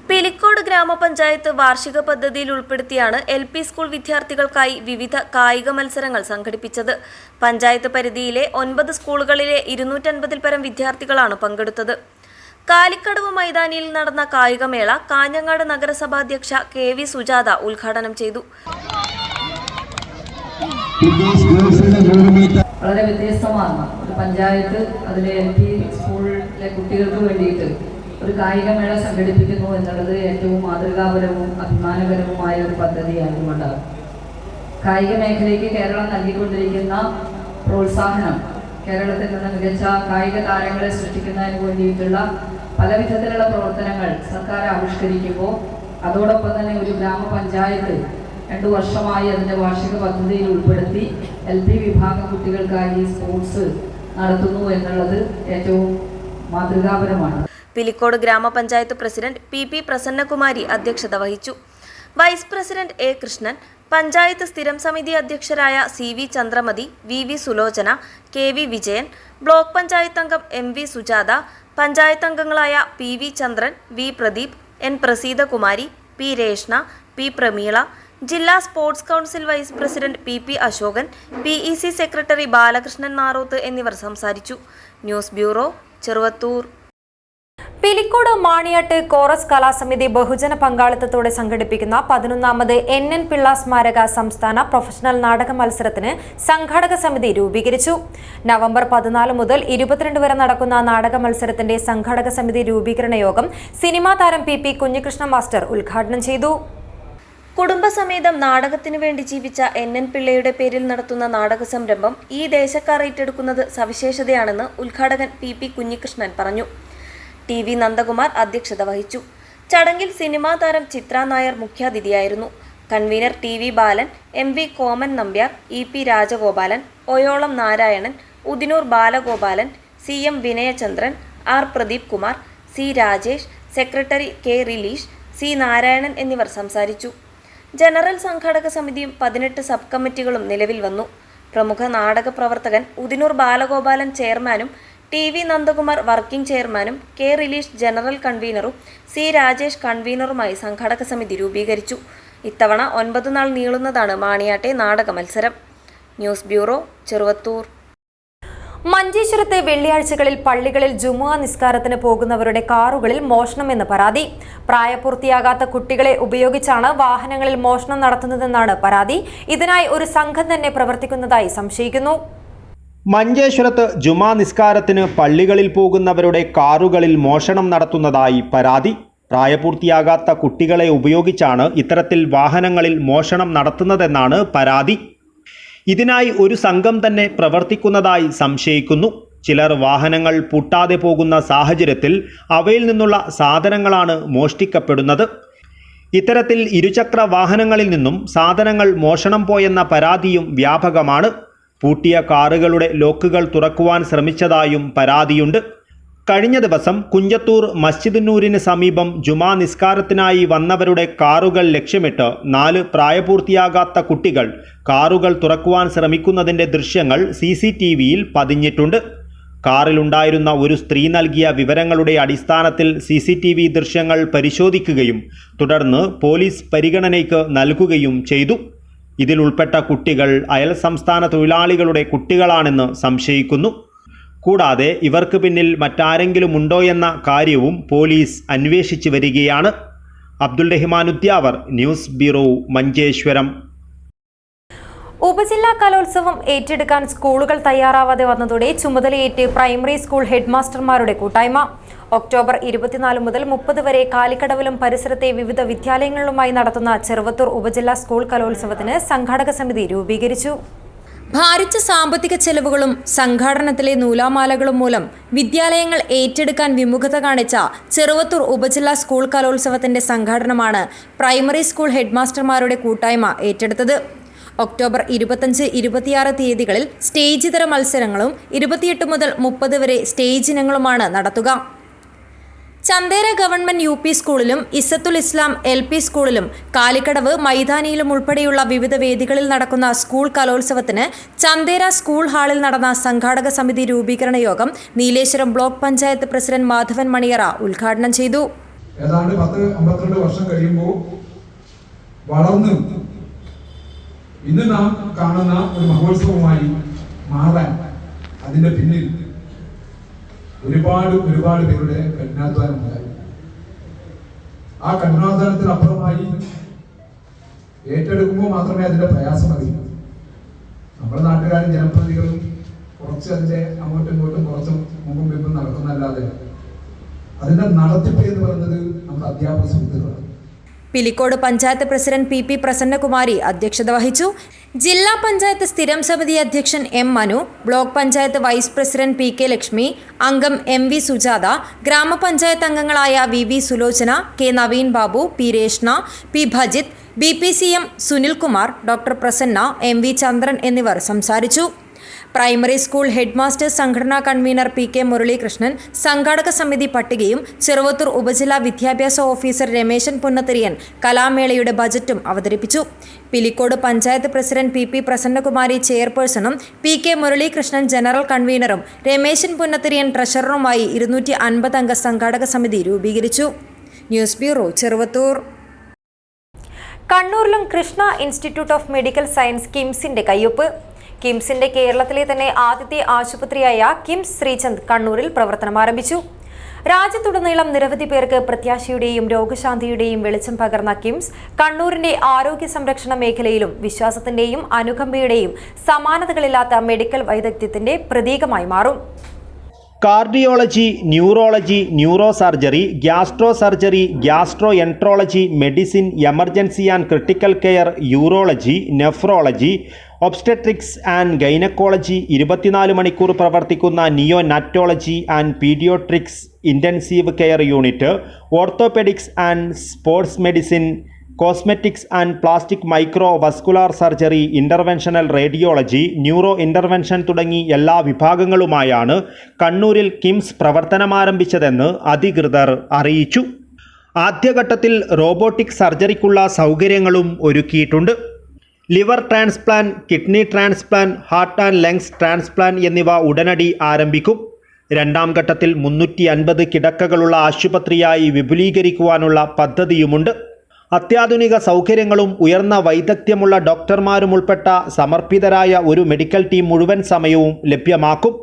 പിലിക്കോട് ഗ്രാമപഞ്ചായത്ത് വാർഷിക പദ്ധതിയിൽ ഉൾപ്പെടുത്തിയാണ് LP സ്കൂൾ വിദ്യാർത്ഥികൾക്കായി വിവിധ കായിക മത്സരങ്ങൾ സംഘടിപ്പിച്ചത്. പഞ്ചായത്ത് പരിധിയിലെ 9 സ്കൂളുകളിലെ 250-ൽ പരം വിദ്യാർത്ഥികളാണ് പങ്കെടുത്തത്. കാലിക്കടവ് മൈതാനിയിൽ നടന്ന കായികമേള കാഞ്ഞങ്ങാട് നഗരസഭാ അധ്യക്ഷ KV സുജാത ഉദ്ഘാടനം ചെയ്തു. വളരെ വ്യത്യസ്തമാണ് ഒരു പഞ്ചായത്ത് അതിലെ LP സ്കൂളിലെ കുട്ടികൾക്ക് വേണ്ടിയിട്ട് ഒരു കായികമേള സംഘടിപ്പിക്കുന്നു എന്നുള്ളത് ഏറ്റവും മാതൃകാപരവും അഭിമാനകരവുമായ ഒരു പദ്ധതിയായതുകൊണ്ട് കായിക മേഖലയ്ക്ക് കേരളം നൽകിക്കൊണ്ടിരിക്കുന്ന പ്രോത്സാഹനം, കേരളത്തിൽ നിന്ന് മികച്ച കായിക താരങ്ങളെ സൃഷ്ടിക്കുന്നതിന് വേണ്ടിയിട്ടുള്ള പല വിധത്തിലുള്ള പ്രവർത്തനങ്ങൾ സർക്കാർ ആവിഷ്കരിക്കുമ്പോൾ അതോടൊപ്പം തന്നെ ഒരു ഗ്രാമപഞ്ചായത്ത് 2 വർഷമായി അതിൻ്റെ വാർഷിക പദ്ധതിയിൽ ഉൾപ്പെടുത്തി LP വിഭാഗം കുട്ടികൾക്കായി സ്പോർട്സ് നടത്തുന്നു എന്നുള്ളത് ഏറ്റവും മാതൃകാപരമാണ്. പിലിക്കോട് ഗ്രാമപഞ്ചായത്ത് പ്രസിഡന്റ് PP പ്രസന്നകുമാരി അധ്യക്ഷത വഹിച്ചു. Vice president A Krishnan, panchayat സ്ഥിരം സമിതി അധ്യക്ഷരായ CV Chandramathi, VV Sulochana, KV Vijayan, block panchayat അംഗം MV സുജാത, പഞ്ചായത്ത് അംഗങ്ങളായ PV ചന്ദ്രൻ, V Pradeep, N Praseethakumari, P Reshna, P Prameela, ജില്ലാ sports council vice president PP Ashokan, PEC secretary Balakrishnan Naroth എന്നിവർ സംസാരിച്ചു. News bureau, Cheruvathur. Pilicode Maniyat chorus Kalasamithi ബഹുജന പങ്കാളിത്തത്തോടെ സംഘടിപ്പിക്കുന്ന 11ാമത് NN പിള്ള സ്മാരക സംസ്ഥാന പ്രൊഫഷണൽ നാടക മത്സരത്തിന് സംഘാടക സമിതി രൂപീകരിച്ചു. നവംബർ 14 മുതൽ 22 വരെ നടക്കുന്ന നാടക മത്സരത്തിന്റെ സംഘാടക സമിതി രൂപീകരണ യോഗം സിനിമാ താരം PP കുഞ്ഞികൃഷ്ണ മാസ്റ്റർ ഉദ്ഘാടനം ചെയ്തു. കുടുംബസമേതം നാടകത്തിനു വേണ്ടി ജീവിച്ച NN പിള്ളയുടെ പേരിൽ നടത്തുന്ന നാടക സംരംഭം ഈ ദേശക്കാർ ഏറ്റെടുക്കുന്നത് സവിശേഷതയാണെന്ന് ഉദ്ഘാടകൻ PP കുഞ്ഞികൃഷ്ണൻ പറഞ്ഞു. TV നന്ദകുമാർ അധ്യക്ഷത വഹിച്ചു. ചടങ്ങിൽ സിനിമാ താരം ചിത്ര നായർ മുഖ്യാതിഥിയായിരുന്നു. Convener TV Balan, MV Koman Nambiar, EP Rajagopalan, Oyolam Narayanan, Udinur Balagopalan, CM Vinayachandran, R Pradeep Kumar, C Rajesh, secretary K Rilish, C Narayanan എന്നിവർ സംസാരിച്ചു. ജനറൽ സംഘാടക സമിതിയും 18 സബ് കമ്മിറ്റികളും നിലവിൽ വന്നു. പ്രമുഖ നാടക പ്രവർത്തകൻ ഉദിനൂർ ബാലഗോപാലൻ ചെയർമാനും TV നന്ദകുമാർ വർക്കിംഗ് ചെയർമാനും K റിലീഷ് ജനറൽ കൺവീനറും C രാജേഷ് കൺവീനറുമായി സംഘാടക സമിതി രൂപീകരിച്ചു. ഇത്തവണ 9 നാൾ നീളുന്നതാണ് മാണിയാട്ടെ നാടക മത്സരം. News bureau, Cheruvathur. മഞ്ചേശ്വരത്തെ വെള്ളിയാഴ്ചകളിൽ പള്ളികളിൽ ജുമുഅ നിസ്കാരത്തിന് പോകുന്നവരുടെ കാറുകളിൽ മോഷണമെന്ന് പരാതി. പ്രായപൂർത്തിയാകാത്ത കുട്ടികളെ ഉപയോഗിച്ചാണ് വാഹനങ്ങളിൽ മോഷണം നടത്തുന്നതെന്നാണ് പരാതി. ഇതിനായി ഒരു സംഘം തന്നെ പ്രവർത്തിക്കുന്നതായി സംശയിക്കുന്നു. മഞ്ചേശ്വരത്ത് ജുമാ നിസ്കാരത്തിന് പള്ളികളിൽ പോകുന്നവരുടെ കാറുകളിൽ മോഷണം നടത്തുന്നതായി പരാതി. പ്രായപൂർത്തിയാകാത്ത കുട്ടികളെ ഉപയോഗിച്ചാണ് ഇത്തരത്തിൽ വാഹനങ്ങളിൽ മോഷണം നടത്തുന്നതെന്നാണ് പരാതി. ഇതിനായി ഒരു സംഘം തന്നെ പ്രവർത്തിക്കുന്നതായി സംശയിക്കുന്നു. ചിലർ വാഹനങ്ങൾ പൂട്ടാതെ പോകുന്ന സാഹചര്യത്തിൽ അവയിൽ നിന്നുള്ള സാധനങ്ങളാണ് മോഷ്ടിക്കപ്പെടുന്നത്. ഇത്തരത്തിൽ ഇരുചക്ര വാഹനങ്ങളിൽ നിന്നും സാധനങ്ങൾ മോഷണം പോയെന്ന പരാതിയും വ്യാപകമാണ്. പൂട്ടിയ കാറുകളുടെ ലോക്കുകൾ തുറക്കുവാൻ ശ്രമിച്ചതായും പരാതിയുണ്ട്. കഴിഞ്ഞ ദിവസം കുഞ്ചത്തൂർ മസ്ജിദുന്നൂരിന് സമീപം ജുമാ നിസ്കാരത്തിനായി വന്നവരുടെ കാറുകൾ ലക്ഷ്യമിട്ട് 4 പ്രായപൂർത്തിയാകാത്ത കുട്ടികൾ കാറുകൾ തുറക്കുവാൻ ശ്രമിക്കുന്നതിൻ്റെ ദൃശ്യങ്ങൾ CCTVയിൽ പതിഞ്ഞിട്ടുണ്ട്. കാറിലുണ്ടായിരുന്ന ഒരു സ്ത്രീ നൽകിയ വിവരങ്ങളുടെ അടിസ്ഥാനത്തിൽ CCTV ദൃശ്യങ്ങൾ പരിശോധിക്കുകയും തുടർന്ന് പോലീസ് പരിഗണനയ്ക്ക് നൽകുകയും ചെയ്തു. ഇതിൽ ഉൾപ്പെട്ട കുട്ടികൾ അയൽ സംസ്ഥാന തൊഴിലാളികളുടെ കുട്ടികളാണെന്ന് സംശയിക്കുന്നു. കൂടാതെ ഇവർക്ക് പിന്നിൽ മറ്റാരെങ്കിലും ഉണ്ടോ എന്ന കാര്യവും പോലീസ് അന്വേഷിച്ചു വരികയാണ്. Abdul Rahman Udyavar, news bureau, Manjeshwaram. ഉപജില്ലാ കലോത്സവം ഏറ്റെടുക്കാൻ സ്കൂളുകൾ തയ്യാറാവാതെ വന്നതോടെ ചുമതലയേറ്റ് പ്രൈമറി സ്കൂൾ ഹെഡ് മാസ്റ്റർമാരുടെ കൂട്ടായ്മ. ഒക്ടോബർ 24 മുതൽ 30 വരെ കാലിക്കടവിലും പരിസരത്തെ വിവിധ വിദ്യാലയങ്ങളിലുമായി നടത്തുന്ന ചെറുവത്തൂർ ഉപജില്ലാ സ്കൂൾ കലോത്സവത്തിന് സംഘാടക സമിതി രൂപീകരിച്ചു. ഭാരിച്ച സാമ്പത്തിക ചെലവുകളും സംഘാടനത്തിലെ നൂലാമാലകളും മൂലം വിദ്യാലയങ്ങൾ ഏറ്റെടുക്കാൻ വിമുഖത കാണിച്ച ചെറുവത്തൂർ ഉപജില്ലാ സ്കൂൾ കലോത്സവത്തിന്റെ സംഘാടനമാണ് പ്രൈമറി സ്കൂൾ ഹെഡ്മാസ്റ്റർമാരുടെ കൂട്ടായ്മ ഏറ്റെടുത്തത്. ഒക്ടോബർ 25, 26 തീയതികളിൽ സ്റ്റേജ് ഇതര മത്സരങ്ങളും 28 മുതൽ 30 വരെ സ്റ്റേജ് ഇനങ്ങളുമാണ് നടത്തുക. ചന്തേര ഗവൺമെന്റ് UP സ്കൂളിലും ഇസത്തുൽ ഇസ്ലാം LP സ്കൂളിലും കാലിക്കടവ് മൈതാനിയിലും ഉൾപ്പെടെയുള്ള വിവിധ വേദികളിൽ നടക്കുന്ന സ്കൂൾ കലോത്സവത്തിന് ചന്തേര സ്കൂൾ ഹാളിൽ നടന്ന സംഘാടക സമിതി രൂപീകരണ യോഗം നീലേശ്വരം ബ്ലോക്ക് പഞ്ചായത്ത് പ്രസിഡന്റ് മാധവൻ മണിയറ ഉദ്ഘാടനം ചെയ്തു. ഏതാണ്ട് 10-52 വർഷം കഴിയുമ്പോൾ വളർന്ന് ഇന്ന് നാം കാണുന്ന ഒരു മഹോത്സവമായി മാറാൻ അതിന്റെ പിന്നിൽ ഒരുപാട് പേരുടെ കഠിനാധ്വാനമുണ്ടായി. ആ കഠിനാധ്വാനത്തിനപ്പുറമായി ഏറ്റെടുക്കുമ്പോൾ മാത്രമേ അതിന്റെ പ്രയാസം അറിയൂ. നമ്മുടെ നാട്ടുകാരും ജനപ്രതിനിധികളും കുറച്ച് അതിന്റെ അങ്ങോട്ടും ഇങ്ങോട്ടും കുറച്ച് മുമ്പും പിമ്പും നടക്കുന്നല്ലാതെ അതിന്റെ നടത്തിപ്പ് എന്ന് പറയുന്നത് നമ്മുടെ അധ്യാപക സുഹൃത്തുക്കളാണ്. പിലിക്കോട് പഞ്ചായത്ത് പ്രസിഡന്റ് PP പ്രസന്നകുമാരി അധ്യക്ഷത വഹിച്ചു. ജില്ലാ പഞ്ചായത്ത് സ്ഥിരം സമിതി അധ്യക്ഷൻ M Manu, block panchayat vice president PK Lakshmi, അംഗം MV സുജാത, ഗ്രാമപഞ്ചായത്ത് അംഗങ്ങളായ VV Sulochana, K Naveen Babu, P Reshna, P Bhajith, BPCM Sunilkumar, doctor Prasanna, MV Chandran എന്നിവർ സംസാരിച്ചു. പ്രൈമറി സ്കൂൾ ഹെഡ്മാസ്റ്റേഴ്സ് സംഘടനാ കൺവീനർ പി കെ മുരളീകൃഷ്ണൻ, സംഘാടക സമിതി പട്ടികയും ചെറുവത്തൂർ ഉപജില്ലാ വിദ്യാഭ്യാസ ഓഫീസർ രമേശൻ പുന്നത്തിരിയൻ കലാമേളയുടെ ബജറ്റും അവതരിപ്പിച്ചു. Pilicode panchayat president P P Prasannakumari ചെയർപേഴ്സണും പി കെ മുരളീകൃഷ്ണൻ ജനറൽ കൺവീനറും രമേശൻ പുന്നത്തിരിയൻ ട്രഷററുമായി 250 അംഗ സംഘാടക സമിതി രൂപീകരിച്ചു. News bureau, Cheruvathur. കണ്ണൂരിലും Krishna institute of medical science കിംസിന്റെ കയ്യൊപ്പ്. കിംസിന്റെ കേരളത്തിലെ തന്നെ ആദ്യത്തെ ആശുപത്രിയായ കിംസ് ശ്രീചന്ദ് കണ്ണൂരിൽ പ്രവർത്തനം ആരംഭിച്ചു. രാജ്യത്തുടനീളം നിരവധി പേർക്ക് പ്രത്യാശയുടെയും രോഗശാന്തിയുടെയും വെളിച്ചം പകർന്ന കിംസ് കണ്ണൂരിന്റെ ആരോഗ്യ സംരക്ഷണ മേഖലയിലും വിശ്വാസത്തിന്റെയും അനുകമ്പയുടെയും സമാനതകളില്ലാത്ത മെഡിക്കൽ വൈദഗ്ധ്യത്തിന്റെ പ്രതീകമായി മാറും. Cardiology, neurology, neurosurgery, gastro surgery, gastroenterology, medicine, emergency and critical care, urology, nephrology, obstetrics and gynaecology, 24 മണിക്കൂർ പ്രവർത്തിക്കുന്ന neonatology and paediatrics intensive care unit, orthopaedics and sports medicine, cosmetics and plastic microvascular surgery, interventional radiology, neuro intervention തുടങ്ങി എല്ലാ വിഭാഗങ്ങളുമായാണ് കണ്ണൂരിൽ കിംസ് പ്രവർത്തനമാരംഭിച്ചതെന്ന് അധികൃതർ അറിയിച്ചു. ആദ്യഘട്ടത്തിൽ robotic സർജറിക്കുള്ള സൗകര്യങ്ങളും ഒരുക്കിയിട്ടുണ്ട്. Liver transplant, kidney transplant, heart and lungs transplant എന്നിവ ഉടനടി ആരംഭിക്കും. രണ്ടാം ഘട്ടത്തിൽ 350 കിടക്കകളുള്ള ആശുപത്രിയായി വിപുലീകരിക്കുവാനുള്ള പദ്ധതിയുമുണ്ട്. അത്യാധുനിക സൗകര്യങ്ങളും ഉയർന്ന വൈദഗ്ധ്യമുള്ള ഡോക്ടർമാരും ഉൾപ്പെട്ട സമർപ്പിതരായ ഒരു മെഡിക്കൽ ടീം മുഴുവൻ സമയവും ലഭ്യമാക്കും.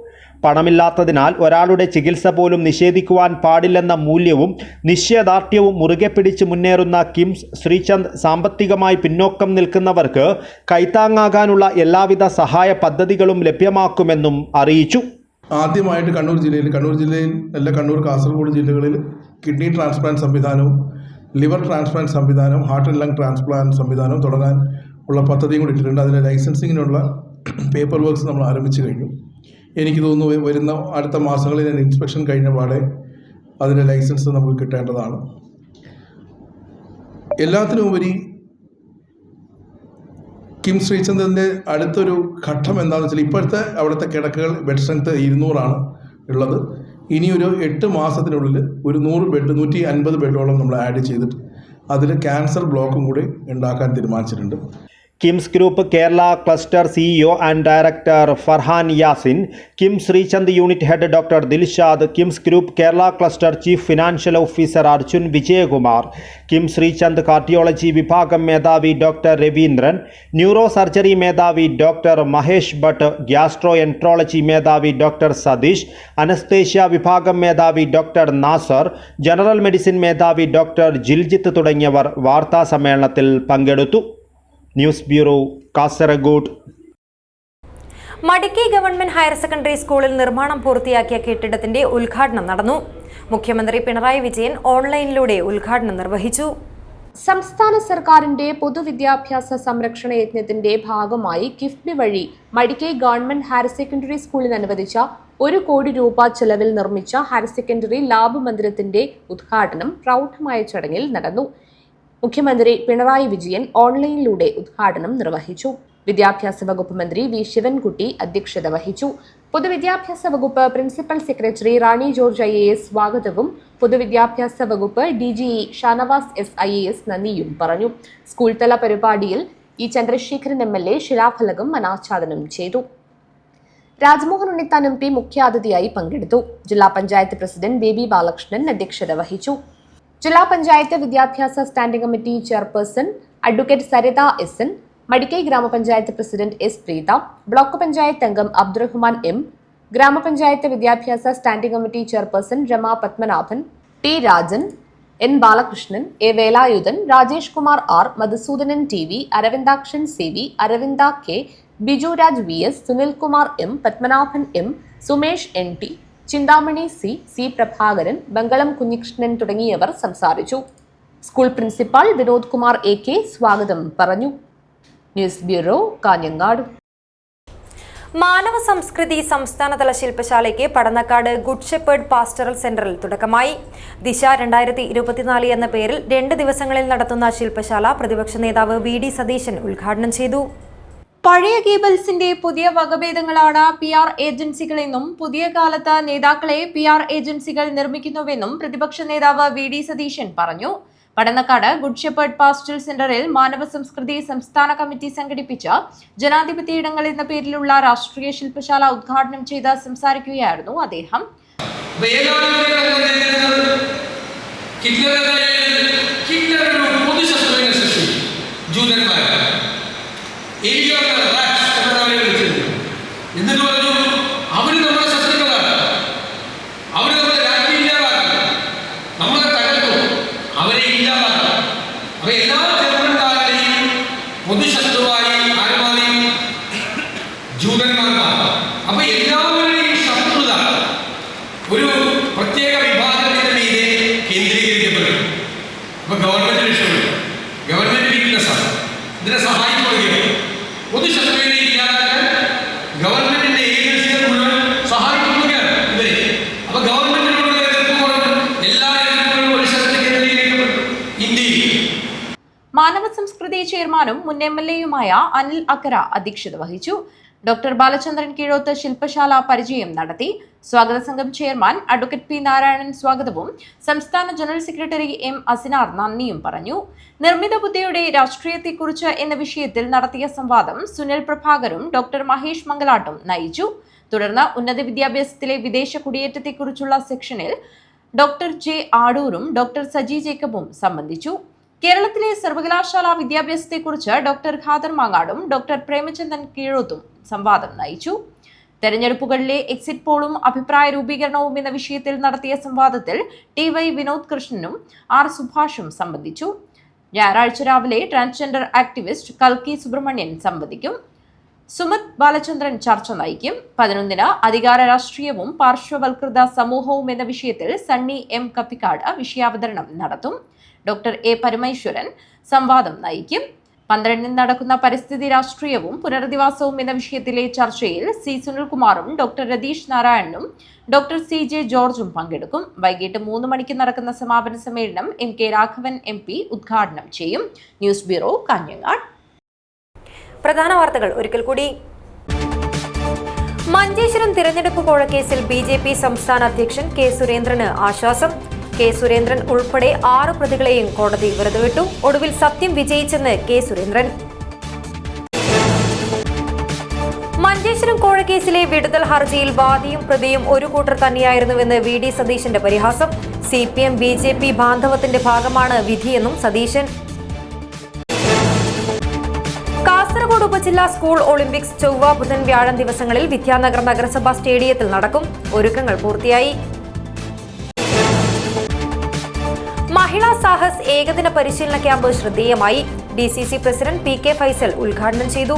പണമില്ലാത്തതിനാൽ ഒരാളുടെ ചികിത്സ പോലും നിഷേധിക്കുവാൻ പാടില്ലെന്ന മൂല്യവും നിശ്ചയദാർഢ്യവും മുറുകെ പിടിച്ച് മുന്നേറുന്ന കിംസ് ശ്രീചന്ദ് സാമ്പത്തികമായി പിന്നോക്കം നിൽക്കുന്നവർക്ക് കൈത്താങ്ങാകാനുള്ള എല്ലാവിധ സഹായ പദ്ധതികളും ലഭ്യമാക്കുമെന്നും അറിയിച്ചു. ആദ്യമായിട്ട് കണ്ണൂർ ജില്ലയിൽ എല്ലാ കണ്ണൂർ, കാസർഗോഡ് ജില്ലകളിൽ കിഡ്നി ട്രാൻസ്പ്ലാന്റ് സംവിധാനവും ലിവർ ട്രാൻസ്പ്ലാന്റ് സംവിധാനം, ഹാർട്ട് ആൻഡ് ലങ് ട്രാൻസ്പ്ലാന്റ് സംവിധാനം തുടങ്ങാൻ ഉള്ള പദ്ധതിയും കൂടി ഇട്ടിട്ടുണ്ട്. അതിൻ്റെ ലൈസൻസിങ്ങിനുള്ള പേപ്പർ വർക്ക്സ് നമ്മൾ ആരംഭിച്ചു കഴിഞ്ഞു. എനിക്ക് തോന്നുന്നു വരുന്ന അടുത്ത മാസങ്ങളിൽ ഞാൻ ഇൻസ്പെക്ഷൻ കഴിഞ്ഞ പാടെ അതിൻ്റെ ലൈസൻസ് നമുക്ക് കിട്ടേണ്ടതാണ്. എല്ലാത്തിനുമുപരി കിംസ് ശ്രീചന്ദിൻ്റെ അടുത്തൊരു ഘട്ടം എന്താണെന്ന് വെച്ചാൽ ഇപ്പോഴത്തെ അവിടുത്തെ കിടക്കകൾ ബെഡ് സ്ട്രെങ്ത് 200 ഉള്ളത്. ഇനിയൊരു 8 മാസത്തിനുള്ളിൽ ഒരു 100 ബെഡ്, 150 ബെഡോളം നമ്മൾ ആഡ് ചെയ്തിട്ട് അതിൽ ക്യാൻസർ ബ്ലോക്കും കൂടി ഉണ്ടാക്കാൻ തീരുമാനിച്ചിട്ടുണ്ട്. KIMS group Kerala cluster CEO and director Farhan Yasin, KIMS Sreechand unit head doctor Dilshad, KIMS group Kerala cluster chief financial officer Arjun Vijayakumar, KIMS Sreechand cardiology വിഭാഗം മേധാവി ഡോക്ടർ രവീന്ദ്രൻ, ന്യൂറോ സർജറി മേധാവി doctor Mahesh Bhat, gastroenterology മേധാവി ഡോക്ടർ സതീഷ്, അനസ്തേഷ്യ വിഭാഗം മേധാവി ഡോക്ടർ നാസർ, ജനറൽ മെഡിസിൻ മേധാവി ഡോക്ടർ ജിൽജിത്ത് തുടങ്ങിയവർ വാർത്താ സമ്മേളനത്തിൽ പങ്കെടുത്തു. News bureau, Kasargod. Madikai government higher secondary സ്കൂളിൽ നിർമ്മാണം പൂർത്തിയാക്കിയ കെട്ടിടത്തിന്റെ ഉദ്ഘാടനം നടന്നു. മുഖ്യമന്ത്രി പിണറായി വിജയൻ ഓൺലൈനിലൂടെ ഉദ്ഘാടനം നിർവഹിച്ചു. സംസ്ഥാന സർക്കാരിന്റെ പൊതുവിദ്യാഭ്യാസ സംരക്ഷണ യജ്ഞത്തിന്റെ ഭാഗമായി കിഫ്ബി വഴി മടിക്കൈ ഗവൺമെന്റ് ഹയർ സെക്കൻഡറി സ്കൂളിന് അനുവദിച്ച 1 കോടി രൂപ ചെലവിൽ നിർമ്മിച്ച ഹയർ സെക്കൻഡറി ലാബ് മന്ദിരത്തിന്റെ ഉദ്ഘാടനം പ്രൗഢമായ ചടങ്ങിൽ നടന്നു. മുഖ്യമന്ത്രി പിണറായി വിജയൻ ഓൺലൈനിലൂടെ ഉദ്ഘാടനം നിർവഹിച്ചു. വിദ്യാഭ്യാസ വകുപ്പ് മന്ത്രി വി ശിവൻകുട്ടി അധ്യക്ഷത വഹിച്ചു. പൊതുവിദ്യാഭ്യാസ വകുപ്പ് പ്രിൻസിപ്പൽ സെക്രട്ടറി റാണി ജോർജ് IAS സ്വാഗതവും പൊതുവിദ്യാഭ്യാസ വകുപ്പ് DGE ഷാനവാസ് SIAS നന്ദിയും പറഞ്ഞു. സ്കൂൾ തല പരിപാടിയിൽ E ചന്ദ്രശേഖരൻ MLA ശിലാഫലകം അനാച്ഛാദനം ചെയ്തു. രാജ്മോഹൻ ഉണ്ണിത്താൻ MP മുഖ്യാതിഥിയായി പങ്കെടുത്തു. ജില്ലാ പഞ്ചായത്ത് പ്രസിഡന്റ് ബേബി ബാലകൃഷ്ണൻ അധ്യക്ഷത വഹിച്ചു. ജില്ലാ പഞ്ചായത്ത് വിദ്യാഭ്യാസ standing committee chairperson advocate Saritha SN, Madikkai grama panchayat president S Preetha, block panchayat അംഗം അബ്ദുറഹ്മാൻ M, ഗ്രാമപഞ്ചായത്ത് വിദ്യാഭ്യാസ standing committee chairperson Rama Padmanabhan, T Rajan, N Balakrishnan, A Velayudhan, Rajesh Kumar R, Madhusoodanan TV, Aravindakshan CV, Aravinda K, Bijuraj VS, Sunilkumar M, Padmanabhan M, Sumesh NT, Chinthamani C Prabhakaran, Bangalam Kunhikrishnan തുടങ്ങിയവർ സംസാരിച്ചു. School principal Vinod Kumar AK സ്വാഗതം പറഞ്ഞു. News bureau, Kanhangad. മാനവ സംസ്കൃതി സംസ്ഥാനതല ശില്പശാലയ്ക്ക് പടന്നക്കാട് ഗുഡ് ഷെപ്പേർഡ് പാസ്റ്ററൽ സെന്ററിൽ തുടക്കമായി. ദിശ 2024 എന്ന പേരിൽ 2 ദിവസങ്ങളിൽ നടത്തുന്ന ശില്പശാല പ്രതിപക്ഷ നേതാവ് VD സതീശൻ ഉദ്ഘാടനം ചെയ്തു. പഴയ കേബിൾസിന്റെ പുതിയ വകഭേദങ്ങളാണ് PR ഏജൻസികളെന്നും പുതിയ കാലത്ത് നേതാക്കളെ PR ഏജൻസികൾ നിർമ്മിക്കുന്നുവെന്നും പ്രതിപക്ഷ നേതാവ് VD സതീശൻ പറഞ്ഞു. പടന്നക്കാട് ഗുഡ് ഷെപ്പേർഡ് പാസ്റ്റൽ സെന്ററിൽ മാനവ സംസ്കൃതി സംസ്ഥാന കമ്മിറ്റി സംഘടിപ്പിച്ച ജനാധിപത്യ ഇടങ്ങൾ എന്ന പേരിലുള്ള രാഷ്ട്രീയ ശില്പശാല ഉദ്ഘാടനം ചെയ്ത് സംസാരിക്കുകയായിരുന്നു അദ്ദേഹം. ഒരു പ്രത്യേക വിഭാഗത്തിന്റെ മീതെ കേന്ദ്രീകരിക്കപ്പെടും. അപ്പൊ ഗവൺമെന്റ് രക്ഷപ്പെടും, ഗവൺമെന്റ് വീക്ക്നെസ് ആണ്, ഇതിനെ സഹായിക്കുകയാണ്. പൊതുശത്രുവിനെ ഇല്ലാതാക്കാൻ ഗവൺമെന്റിന്റെ ഏജൻസികൾ മുഴുവൻ സഹായിക്കുകയാണ് ഇവരെ. അപ്പൊ ഗവൺമെന്റിനുള്ള എതിർപ്പ് കുറഞ്ഞു, എല്ലാ എതിർപ്പുകളും ഒരു ശക്തി കേന്ദ്രീകരിക്കപ്പെട്ടു ഇന്ത്യയിൽ. മാനവ സംസ്കൃതി ചെയർമാനും മുൻ MLA-യുമായ അനിൽ അക്കര അധ്യക്ഷത വഹിച്ചു. ഡോക്ടർ ബാലചന്ദ്രൻ കീഴോത്ത് ശില്പശാല പരിചയം നടത്തി. സ്വാഗത സംഘം ചെയർമാൻ അഡ്വക്കേറ്റ് P. നാരായണൻ സ്വാഗതവും സംസ്ഥാന ജനറൽ സെക്രട്ടറി M. അസിനാർ നന്ദിയും പറഞ്ഞു. നിർമ്മിത ബുദ്ധിയുടെ രാഷ്ട്രീയത്തെക്കുറിച്ച് എന്ന വിഷയത്തിൽ നടത്തിയ സംവാദം സുനിൽ പ്രഭാകരും ഡോക്ടർ മഹേഷ് മംഗലാട്ടും നയിച്ചു. തുടർന്ന് ഉന്നത വിദ്യാഭ്യാസത്തിലെ വിദേശ കുടിയേറ്റത്തെക്കുറിച്ചുള്ള സെക്ഷനിൽ ഡോക്ടർ J. ആടൂരും ഡോക്ടർ സജി ജേക്കബും സംബന്ധിച്ചു. കേരളത്തിലെ സർവകലാശാല വിദ്യാഭ്യാസത്തെക്കുറിച്ച് ഡോക്ടർ ഖാദർ മാങ്ങാടും ഡോക്ടർ പ്രേമചന്ദ്രൻ കീഴോത്തും സംവാദം നയിച്ചു. തെരഞ്ഞെടുപ്പുകളിലെ എക്സിറ്റ് പോളും അഭിപ്രായ രൂപീകരണവും എന്ന വിഷയത്തിൽ നടത്തിയ സംവാദത്തിൽ TY വിനോദ് കൃഷ്ണനും R. സുഭാഷും സംബന്ധിച്ചു. ഞായറാഴ്ച രാവിലെ ട്രാൻസ്ജെൻഡർ ആക്ടിവിസ്റ്റ് കൽക്കി സുബ്രഹ്മണ്യൻ സംബന്ധിക്കും. സുമിത് ബാലചന്ദ്രൻ ചർച്ച നയിക്കും. 11-ന് അധികാര രാഷ്ട്രീയവും പാർശ്വവൽകൃത സമൂഹവും എന്ന വിഷയത്തിൽ സണ്ണി M. കപ്പിക്കാട് വിഷയാവതരണം നടത്തും. Doctor A. പരമേശ്വരൻ സംവാദം നയിക്കും. 12-ന് നടക്കുന്ന പരിസ്ഥിതി രാഷ്ട്രീയവും പുനരധിവാസവും എന്ന വിഷയത്തിലെ ചർച്ചയിൽ C. സുനിൽകുമാറും ഡോക്ടർ രതീഷ് നാരായണനും ഡോക്ടർ CJ ജോർജും പങ്കെടുക്കും. വൈകിട്ട് 3 മണിക്ക് നടക്കുന്ന സമാപന സമ്മേളനം MK രാഘവൻ MP ഉദ്ഘാടനം ചെയ്യും. News bureau, Kanhangad. പ്രധാന വാർത്തകൾ ഒരിക്കൽ കൂടി. മഞ്ചേശ്വരം തിരഞ്ഞെടുപ്പ് കോഴക്കേസിൽ BJP സംസ്ഥാന അധ്യക്ഷൻ K. സുരേന്ദ്രന് ആശ്വാസം. K. സുരേന്ദ്രൻ ഉൾപ്പെടെ 6 പ്രതികളെയും കോടതി വെറുതെ വിട്ടു. ഒടുവിൽ സത്യം വിജയിച്ചെന്ന് K. സുരേന്ദ്രൻ. മഞ്ചേശ്വരം കോഴക്കേസിലെ വിടുതൽ ഹർജിയിൽ വാദിയും പ്രതിയും ഒരു കൂട്ടർ തന്നെയായിരുന്നുവെന്ന് VD സതീശന്റെ പരിഹാസം. CPM BJP ബാന്ധവത്തിന്റെ ഭാഗമാണ് വിധിയെന്നും സതീശൻ. കാസർഗോഡ് ഉപജില്ലാ സ്കൂൾ ഒളിമ്പിക്സ് ചൊവ്വ, ബുധൻ, വ്യാഴം ദിവസങ്ങളിൽ വിദ്യാനഗർ നഗരസഭാ സ്റ്റേഡിയത്തിൽ നടക്കും. ഒരുക്കങ്ങൾ പൂർത്തിയായി. മഹിളാ സാഹസ് ഏകദിന പരിശീലന ക്യാമ്പ് ശ്രദ്ധേയമായി. DCC പ്രസിഡന്റ് PK ഫൈസൽ ഉദ്ഘാടനം ചെയ്തു.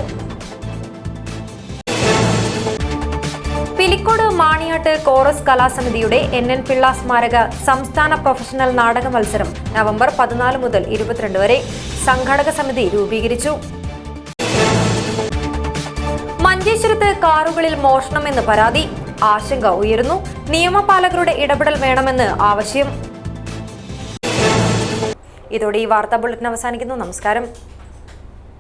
പിലിക്കോട് മാണിയാട്ട് കോറസ് കലാസമിതിയുടെ NN പിള്ള സ്മാരക സംസ്ഥാന പ്രൊഫഷണൽ നാടക മത്സരം നവംബർ 14 മുതൽ 22 വരെ സംഘാടക സമിതി രൂപീകരിച്ചു. മഞ്ചേശ്വരത്ത് കാറുകളിൽ മോഷണമെന്ന് പരാതി. ആശങ്ക ഉയരുന്നു. നിയമപാലകരുടെ ഇടപെടൽ വേണമെന്ന് ആവശ്യം. ഇതോടെ ഈ വാർത്താ ബുള്ളറ്റിൻ അവസാനിക്കുന്നു. നമസ്കാരം.